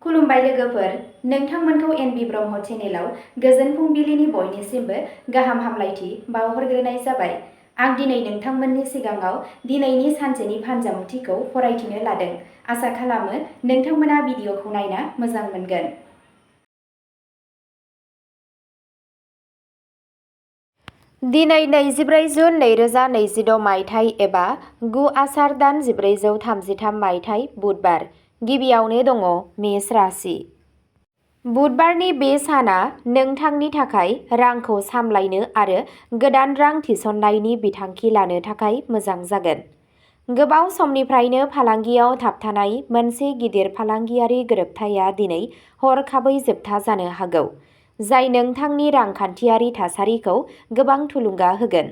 खुलुमबाय लोगोफोर, नोंथांमोनखौ एनबि ब्रह्म चेनेलाव गोजोन फुंबिलिनि बयनिसिमबो गाहाम हामलायथि बावहरग्रोनाय जाबाय। आं दिनै नोंथांमोननि सिगाङाव दिनैनि सानसेनि फानजामुथिखौ फरायथिनो लादों। आसा खालामो नोंथांमोना भिडिअखौ नायना मोजां मोनगोन। दिनै 24 जुन 2026 मायथाइ एबा 9 आसार दान 1433 मायथाइ बुधबार। गिबियावनो दङ मेष राशि। बुधबारनि बे साना नोंथांनि थाखाय रांखौ सामलायनो आरो गोदान रां थिसननायनि बिथांखि लानो थाखाय मोजां जागोन। गोबाव समनिफ्रायनो फालांगियाव थाबथानाय मोनसे गिदिर फालांगियारि गोरोबथाया दिनै हरखाबै जोबथा जानो हागौ, जाय नोंथांनि रांखान्थियारि थासारिखौ गोबां थुलुंगा होगोन।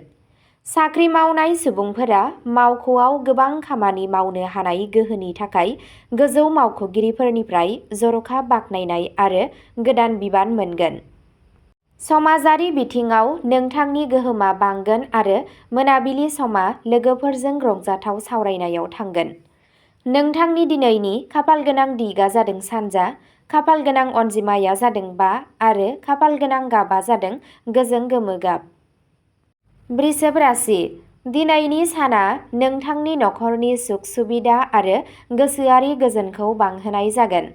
साख्रि मावनाय सुबुंफोरा मावख'आव गोबां खामानि मावनो हानाय गोहोनि थाखाय गोजौ मावख'गिरिफोरनिफ्राय जर'खा बाख्नायनाय आरो गोदान बिबान मोनगोन। समाजारि बिथिङाव नोंथांनि गोहोमा बांगोन आरो मोनाबिलि समा लोगोफोरजों रंजाथाव सावरायनायाव थांगोन। नोंथांनि दिनैनि खाफालगोनां दिगा जादों सानजा, खाफालगोनां अनजिमाया जादों 5 आरो खाफालगोनां गाबा जादों गोजों गोमो गाब। वृषभ राशि। दिनैनि साना नोंथांनि नखरनि सुख सुबिदा आरो गोसोआरि गोजोनखौ बांहोनाय जागोन।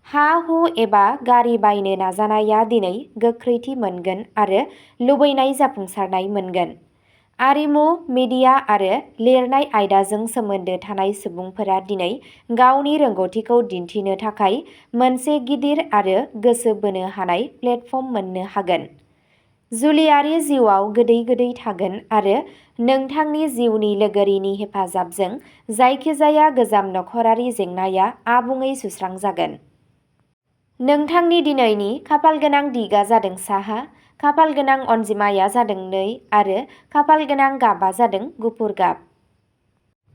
हा-हु एबा गारि बायनो नाजानाया दिनै गोख्रैथि मोनगोन आरो लुबैनाय जाफुंसारनाय मोनगोन। आरिमु, मिडिया आरो लिरनाय आयदाजों सोमोन्दो थानाय सुबुंफोरा दिनै गावनि रोंग'थिखौ दिन्थिनो थाखाय मोनसे गिदिर आरो गोसो बोनो हानाय प्लेटफर्म मोन्नो हागोन। जुलियारि जिउआव गोदै थागोन आरो नोंथांनि जिउनि लोगोरिनि हेफाजाबजों जायखिजाया गोजाम नखरारि जेंनाया आबुङै सुस्रांजागोन। नोंथांनि दिनैनि खाफालगोनां दिगा जादों साहा, खाफालगोनां अनजिमाया जादों 2 आरो खाफालगोनां गाबा जादों गुफुर गाब।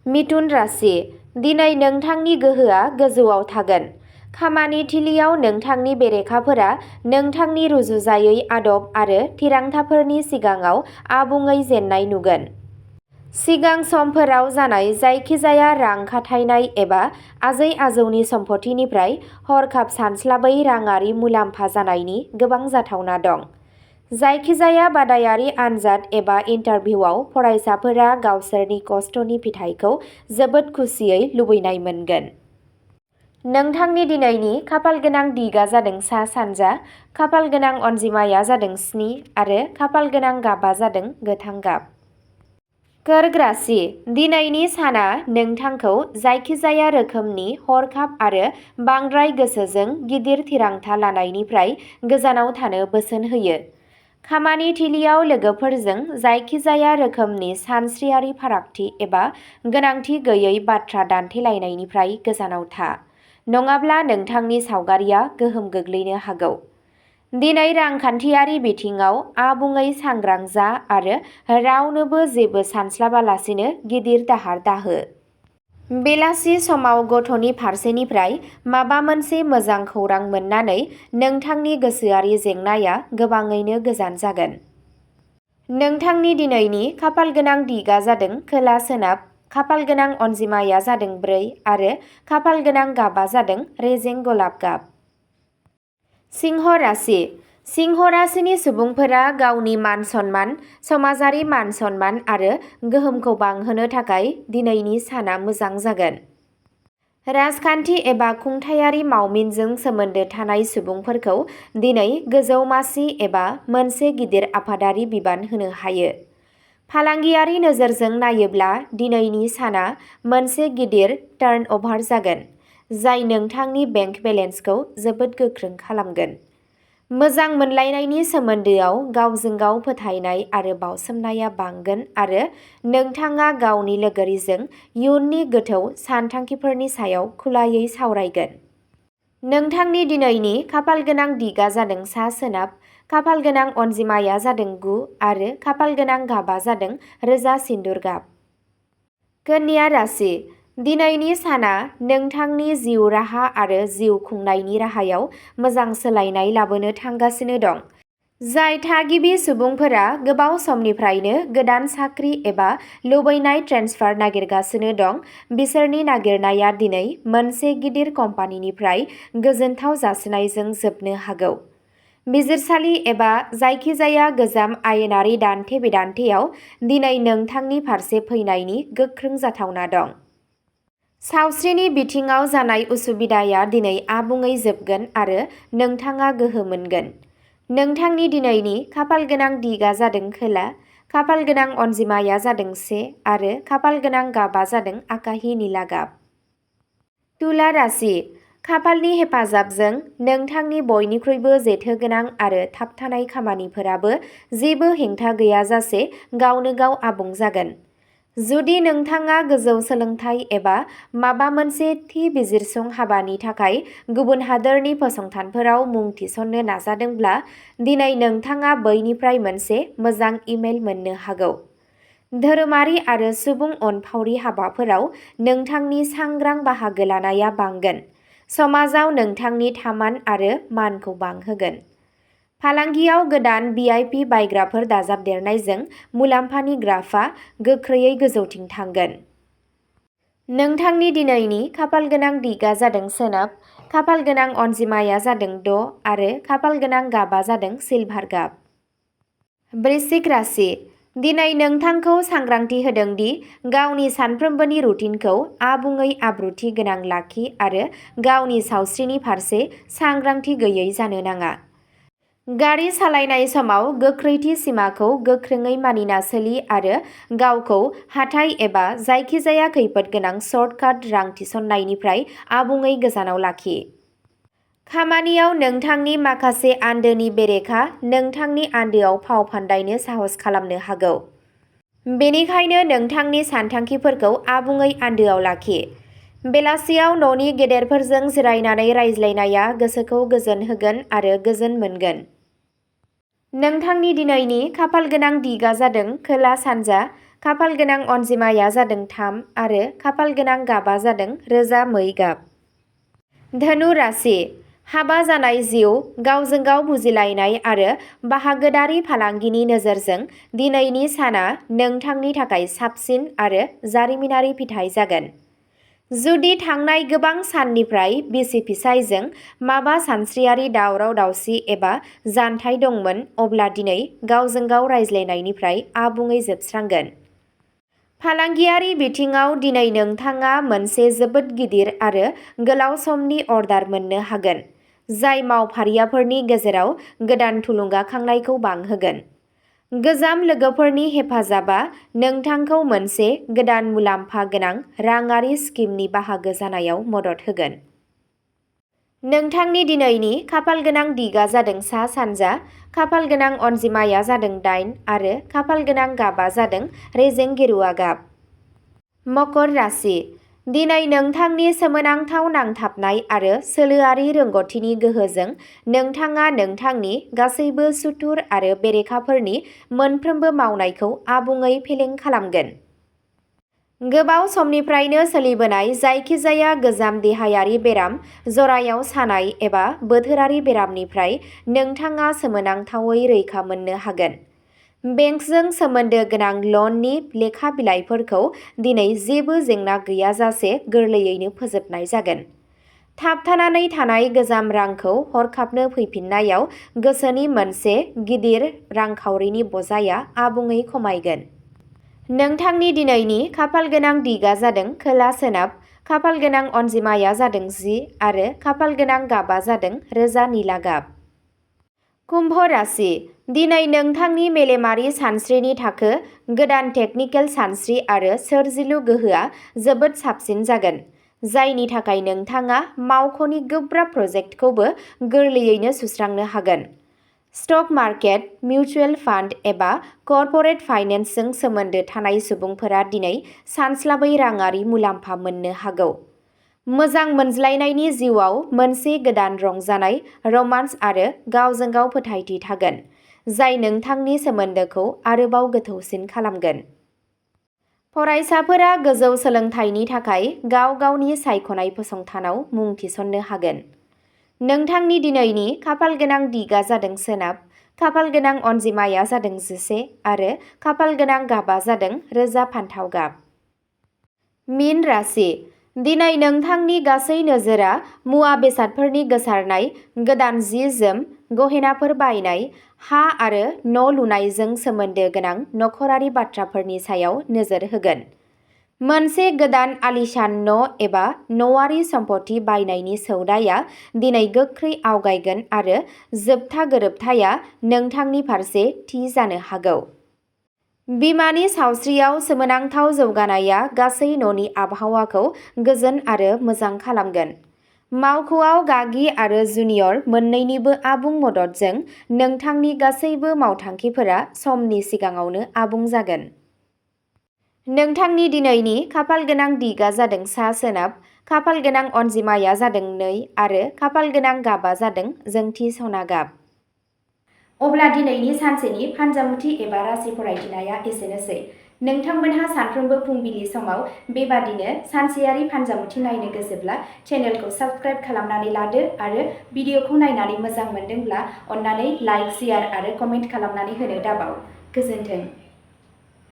मिथुन राशि। दिनै नोंथांनि गोहोआ गोजौआव थागोन। खामानि थिलियाव नोंथांनि बेरेखाफोरा नोंथांनि रुजुजायै आदब आरो थिरांथाफोरनि सिगाङाव आबुङै जेननाय नुगोन। सिगां समफोराव जानाय जायखिजाया रां खाथायनाय एबा आजै-आजौनि सम्फथिनिफ्राय हरखाब सानस्लाबै राङारि मुलाम्फा जानायनि गोबां जाथावना दं। जायखिजाया बादायारि आनजाद एबा इन्टारभिउआव फरायसाफोरा गावसोरनि खस्थ'नि फिथायखौ जोबोद खुसियै लुबैनाय मोनगोन। नोंथांनि दिनैनि खाफालगोनां दिगा जादों सा-सानजा, खाफालगोनां अनजिमाया जादों 7 आरो खाफालगोनां गाबा जादों गोथां गाब। कर्क राशि। दिनैनि साना नोंथांखौ जायखिजाया रोखोमनि हरखाब आरो बांद्राय गोसोजों गिदिर थिरांथा लानायनिफ्राय गोजानाव थानो बोसोन होयो। खामानि थिलियाव लोगोफोरजों जायखिजाया रोखोमनि सानस्रियारि फारागथि एबा गोनांथि गैयै बाथ्रा दान्थेलायनायनिफ्राय गोजानाव था, नङाब्ला नोंथांनि सावगारिआ गोहोम गोग्लैनो हागौ। दिनै रांखान्थियारि बिथिङाव आबुङै सांग्रां जा आरो रावनोबो जेबो सानस्लाबालासिनो गिदिर दाहार दाहो। बेलासि समाव गथ'नि फारसेनिफ्राय माबा मोनसे मोजां खौरां मोननानै नोंथांनि गोसोआरि जेंनाया गोबाङैनो गोजान जागोन। नोंथांनि दिनैनि खाफालगोनां दिगा जादों खोला-सोनाब, खाफालगोनां अनजिमाया जादों 4 आरो खाफालगोनां गाबा जादों रेजें गलाब गाब। सिंह राशि। सिंह राशिनि सुबुंफोरा गावनि मान-सन्मान, समाजारि मान-सन्मान आरो गोहोमखौ बांहोनो थाखाय दिनैनि साना मोजां जागोन। राजखान्थि एबा खुंथायारि मावमिनजों सोमोन्दो थानाय सुबुंफोरखौ दिनै गोजौ मासि एबा मोनसे गिदिर आफादारि बिबान होनो हायो। फालांगियारि नोजोरजों नायोब्ला दिनैनि साना मोनसे गिदिर टार्नअभार जागोन, जाय नोंथांनि बेंक बेलेन्सखौ जोबोद गोख्रों खालामगोन। मोजां मोनलायनायनि सोमोन्दोआव गावजों गाव फोथायनाय आरो बावसोमनाया बांगोन आरो नोंथाङा गावनि लोगोरिजों इयुननि गोथौ सानथांखिफोरनि सायाव खुलायै सावरायगोन। नोंथांनि दिनैनि खाफालगोनां दिगा जादों सा-सोनाब, खाफालगोनां अनजिमाया जादों 9 आरो खाफालगोनां गाबा जादों रोजा सिन्दुर गाब। कन्या राशि। दिनैनि साना नोंथांनि जिउ राहा आरो जिउ खुंनायनि राहायाव मोजां सोलायनाय लाबोनो थांगासिनो दं। जाय थागिबि सुबुंफोरा गोबाव समनिफ्रायनो गोदान साख्रि एबा लुबैनाय ट्रेन्सफार नागिरगासिनो दं, बिसोरनि नागिरनाया दिनै मोनसे गिदिर कम्पानिनिफ्राय गोजोनथाव जासिनायजों जोबनो हागौ। बिजिरसालि एबा जायखिजाया गोजाम आयेनारि दान्थे-बिदान्थेयाव दिनै नोंथांनि फारसे फैनायनि गोख्रों जाथावना दं। सावस्रिनि बिथिङाव जानाय उसुबिदाया दिनै आबुङै जोबगोन आरो नोंथाङा गोहो मोनगोन। नोंथांनि दिनैनि खाफालगोनां दिगआ जादों खोला, खाफालगोनां अनजिमाया जादों 1 आरो खाफालगोनां गाबआ जादों आकाहि निला गाब। तुला राशि, खाफालनि हेफाजाबजों नोंथांनि बयनिख्रुइबो जेथोगोनां आरो थाबथानाय खामानिफोराबो जेबो हेंथा गैयाजासे गावनो गाव आबुं जागोन। जुदि नोंथाङा गोजौ सोलोंथाइ एबा माबा मोनसे थि बिजिरसं हाबानि थाखाय गुबुन हादोरनि फसंथानफोराव मुं थिसननो नाजादोंब्ला, दिनै नोंथाङा बैनिफ्राय मोनसे मोजां इमेल मोननो हागौ। धोरोमारि आरो सुबुं अनफावरि हाबाफोराव नोंथांनि सांग्रां बाहागो लानाया बांगोन, समाजाव नोंथांनि थामान आरो मानखौ बांहोगोन। फालांगियाव गोदान भिआइपि बायग्राफोर दाजाबदेरनायजों मुलाम्फानि ग्राफआ गोख्रैयै गोजौथिं थांगोन। नोंथांनि दिनैनि खाफालगोनां दिगआ जादों सोनाब, खाफालगोनां अनजिमाया जादों 6 आरो खाफालगोनां गाबआ जादों सिलभार गाब। वृश्चिक राशि, दिनै नोंथांखौ सांग्रांथि होदों दि गावनि सानफ्रोमबोनि रुटिनखौ आबुङै आब्रुथि गोनां लाखि आरो गावनि सावस्रिनि फारसे सांग्रांथि गैयै जानो नाङा। गारि सालायनाय समाव गोख्रैथि सिमाखौ गोख्रोङै मानिना सोलि आरो गावखौ हाथाइ एबा जायखिजाया खैफोद गोनां सर्टकाट रां थिसननायनिफ्राय आबुङै गोजानाव लाखि। खामानियाव नोंथांनि माखासे आन्दोनि बेरेखा नोंथांनि आन्दोआव फाव फान्दायनो साहस खालामनो हागौ। बेनिखायनो नोंथांनि सानथांखिफोरखौ आबुङै आन्दोआव लाखि। बेलासियाव न'नि गेदेरफोरजों जिरायनानै रायज्लायनाया गोसोखौ गोजोन होगोन आरो गोजोन मोनगोन। नोंथांनि दिनैनि खाफालगोनां दिगआ जादों खोला-सानजा, खाफालगोनां अनजिमाया जादों 3 आरो खाफालगोनां गाबआ जादों रोजा मै गाब। धनु राशि, हाबा जानाय जिउ, गावजों गाव बुजिलायनाय आरो बाहागोदारि फालांगिनि नोजोरजों दिनैनि साना नोंथांनि थाखाय साबसिन आरो जारिमिनारि फिथाय जागोन। जुदि थांनाय गोबां साननिफ्राय बिसि-फिसायजों माबा सानस्रियारि दावराव-दावसि एबा जानथाय दंमोन, अब्ला दिनै गावजों गाव रायज्लायनायनिफ्राय आबुङै जोबस्रांगोन। फालांगियारि बिथिङाव दिनै नोंथाङा मोनसे जोबोद गिदिर आरो गोलाव समनि अर्डार मोननो हागोन, जाय मावफारियाफोरनि गेजेराव गोदान थुलुंगाखांनायखौ बांहोगोन। गोजाम लोगोफोरनि हेफाजाबा नोंथांखौ मोनसे गोदान मुलाम्फा गोनां राङारि स्किमनि बाहागो जानायाव मदद होगोन। नोंथांनि दिनैनि खाफालगोनां दिगआ जादों सा-सानजा, खाफालगोनां अनजिमाया जादों 8 आरो खाफालगोनां गाबआ जादों रेजें गेरुआ गाब। मकर राशि, दिनै नोंथांनि सोमोनांथाव नांथाबनाय आरो सोलोआरि रोंग'थिनि गोहोजों नोंथाङा नोंथांनि गासैबो सुथुर आरो बेरेखाफोरनि मोनफ्रोमबो मावनायखौ आबुङै फेलें खालामगोन। गोबाव समनिफ्रायनो सोलिबोनाय जायखिजाया गोजाम देहायारि बेराम, जरायाव सानाय एबा बोथोरारि बेरामनिफ्राय नोंथाङा सोमोनांथावै रैखा मोननो हागोन। बेंकजों सोमोन्दो गोनां ल'ननि लेखा बिलाइफोरखौ दिनै जेबो जेंना गैयाजासे गोरलैयैनो फोजोबनाय जागोन। थाबथानानै थानाय गोजाम रांखौ हरखाबनो फैफिननायाव गोसोनि मोनसे गिदिर रांखावरिनि बजाया आबुङै खमायगोन। नोंथांनि दिनैनि खाफालगोनां दिगआ जादों खोला-सोनाब, खाफालगोनां अनजिमाया जादों 10 आरो खाफालगोनां गाबआ जादों रोजा निला गाब। कुम्भ राशि, दिनै नोंथांनि मेलेमारि सानस्रिनि थाखो, गोदान टेकनिकेल सानस्रि आरो सोरजिलु गोहोआ जोबोद साबसिन जागोन, जायनि थाखाय नोंथाङा मावख'नि गोब्राब प्रजेक्टखौबो गोरलैयैनो सुस्रांनो हागोन। स्टक मार्केट, मिउचुएल फान्ड एबा कर्परेट फाइनेन्सजों सोमोन्दो थानाय सुबुंफोरा दिनै सानस्लाबै राङारि मुलाम्फा मोननो हागौ। मोजां मोनज्लायनायनि जिउआव मोनसे गोदान रंजानाय, रमान्स आरो गावजों गाव फोथायथि थागोन, जाय नोंथांनि सोमोन्दोखौ आरोबाव गोथौसिन खालामगोन। फरायसाफोरा गोजौ सोलोंथाइनि थाखाय गाव गावनि सायख'नाय फसंथानाव मुं थिसननो हागोन। नोंथांनि दिनैनि खाफालगोनां दिगआ जादों सोनाब, खाफाल गोनां अनजिमाया जादों 11 आरो खाफाल गोनां गाबा जादों रोजा फान्थाव गाब। मीन राशि। दिनै नोंथांनि गासै नोजोरा मुवा बेसादफोरनि गोसारनाय, गोदान जि-जोम, गहेनाफोर बायनाय, हा आरो न' लुनायजों सोमोन्दो गोनां नखरारि बाथ्राफोरनि सायाव नोजोर होगोन। मोनसे गोदान आलिशान न' एबा न'आरि सम्पथि बायनायनि सौदाया दिनै गोख्रै आवगायगोन आरो जोबथा गोरोबथाया नोंथांनि फारसे थि जानो हागौ। बिमानि सावस्रियाव सोमोनांथाव जौगानाया गासै न'नि आबहावाखौ गोजोन आरो मोजां खालामगोन। मावख'आव गागि आरो जुनियर मोन्नैनिबो आबुं मददजों नोंथांनि गासैबो मावथांखिफोरा समनि सिगाङावनो आबुं जागोन। नोंथांनि दिनैनि खाफाल गोनां दिगआ जादों सा-सोनाब, खाफाल गोनां अनजिमाया जादों 2 आरो खाफाल गोनां गाबा जादों जोंथि सना गाब। अब्ला दिनैनि सानसेनि फानजामुथि एबा राशि फरायथिनाया एसेनोसै। नोंथांमोनहा सानफ्रोमबो फुंबिलि समाव बेबादिनो सानसेयारि फानजामुथि नायनो गोसोब्ला चेनेलखौ साबस्क्राइब खालामनानै लादो आरो भिडिअखौ नायनानै मोजां मोनदोंब्ला अन्नानै लाइक, शेयार आरो कमेन्ट खालामनानै होनो दाबाव। गोजोन्थों।